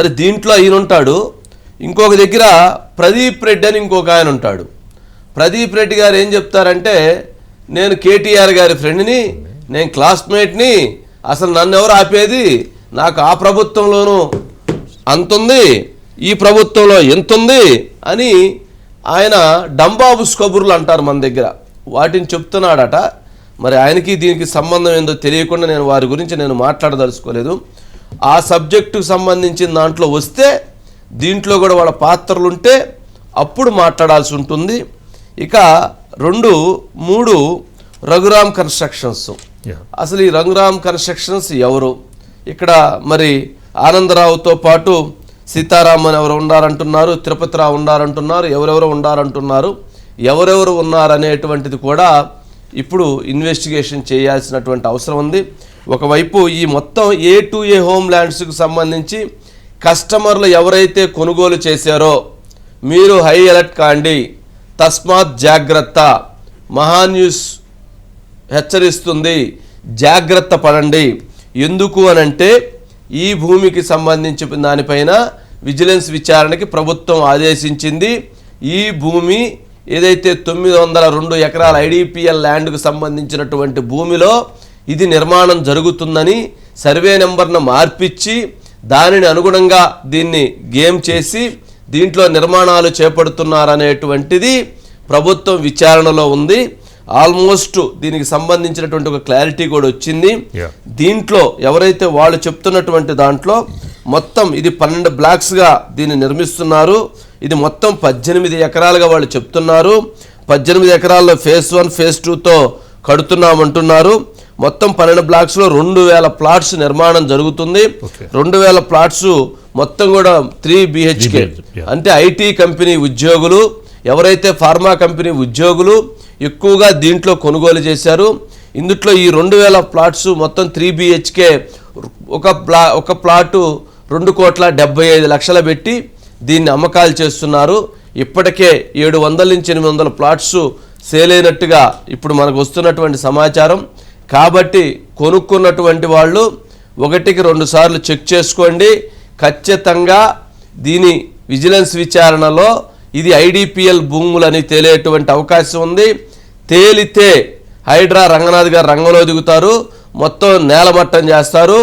మరి దీంట్లో ఈయన ఉంటాడు, ఇంకొక దగ్గర ప్రదీప్ రెడ్డి అని ఇంకొక ఆయన ఉంటాడు. ప్రదీప్ రెడ్డి గారు ఏం చెప్తారంటే, నేను కేటీఆర్ గారి ఫ్రెండ్ని, నేను క్లాస్మేట్ని, అసలు నన్ను ఎవరు ఆపేది, నాకు ఆ ప్రభుత్వంలోనూ అంతుంది, ఈ ప్రభుత్వంలో ఎంతుంది అని ఆయన డంబాబుస్ కబుర్లు అంటారు మన దగ్గర, వాటిని చెప్తున్నాడట. మరి ఆయనకి దీనికి సంబంధం ఏందో తెలియకుండా నేను వారి గురించి నేను మాట్లాడదలుచుకోలేదు. ఆ సబ్జెక్టుకు సంబంధించిన దాంట్లో వస్తే దీంట్లో కూడా వాళ్ళ పాత్రలు ఉంటే అప్పుడు మాట్లాడాల్సి ఉంటుంది. ఇక 2, 3 రఘురామ్ కన్స్ట్రక్షన్స్. అసలు ఈ రఘురామ్ కన్స్ట్రక్షన్స్ ఎవరు? ఇక్కడ మరి ఆనందరావుతో పాటు సీతారామన్ ఎవరు ఉండారంటున్నారు, తిరుపతిరావు ఉండారంటున్నారు, ఎవరెవరు ఉండారంటున్నారు. ఎవరెవరు ఉన్నారనేటువంటిది కూడా ఇప్పుడు ఇన్వెస్టిగేషన్ చేయాల్సినటువంటి అవసరం ఉంది. ఒకవైపు ఈ మొత్తం A2A హోమ్ ల్యాండ్స్కు సంబంధించి కస్టమర్లు ఎవరైతే కొనుగోలు చేశారో మీరు హై అలర్ట్ కాండి, తస్మాత్ జాగ్రత్త, మహాన్యూస్ హెచ్చరిస్తుంది, జాగ్రత్త పడండి. ఎందుకు అనంటే ఈ భూమికి సంబంధించి దానిపైన విజిలెన్స్ విచారణకి ప్రభుత్వం ఆదేశించింది. ఈ భూమి ఏదైతే 902 ఎకరాల IDPL ల్యాండ్కు సంబంధించినటువంటి భూమిలో ఇది నిర్మాణం జరుగుతుందని సర్వే నెంబర్ను మార్పిచ్చి దానిని అనుగుణంగా దీన్ని గేమ్ చేసి దీంట్లో నిర్మాణాలు చేపడుతున్నారనేటువంటిది ప్రభుత్వం విచారణలో ఉంది. ఆల్మోస్ట్ దీనికి సంబంధించినటువంటి ఒక క్లారిటీ కూడా వచ్చింది. దీంట్లో ఎవరైతే వాళ్ళు చెప్తున్నటువంటి దాంట్లో మొత్తం ఇది 12 బ్లాక్స్గా దీన్ని నిర్మిస్తున్నారు. ఇది మొత్తం 18 ఎకరాలుగా వాళ్ళు చెప్తున్నారు. 18 ఎకరాల్లో ఫేజ్ 1 ఫేజ్ 2తో కడుతున్నామంటున్నారు. మొత్తం 12 బ్లాక్స్లో 2000 ప్లాట్స్ నిర్మాణం జరుగుతుంది. 2000 ప్లాట్స్ మొత్తం కూడా 3 BHK. అంటే ఐటీ కంపెనీ ఉద్యోగులు, ఎవరైతే ఫార్మా కంపెనీ ఉద్యోగులు ఎక్కువగా దీంట్లో కొనుగోలు చేశారు. ఇందుట్లో ఈ 2000 ప్లాట్స్ మొత్తం 3 BHK ఒక ప్లాటు 2,75,00,000 పెట్టి దీన్ని అమ్మకాలు చేస్తున్నారు. ఇప్పటికే 700 నుంచి 800 ప్లాట్స్ సేల్ అయినట్టుగా ఇప్పుడు మనకు వస్తున్నటువంటి సమాచారం. కాబట్టి కొనుక్కున్నటువంటి వాళ్ళు 1కి 2 సార్లు చెక్ చేసుకోండి. ఖచ్చితంగా దీని విజిలెన్స్ విచారణలో ఇది IDPL భూములని తేలేటువంటి అవకాశం ఉంది. తేలితే హైడ్రా రంగనాథ్ గారు రంగంలో దిగుతారు, మొత్తం నేలమట్టం చేస్తారు.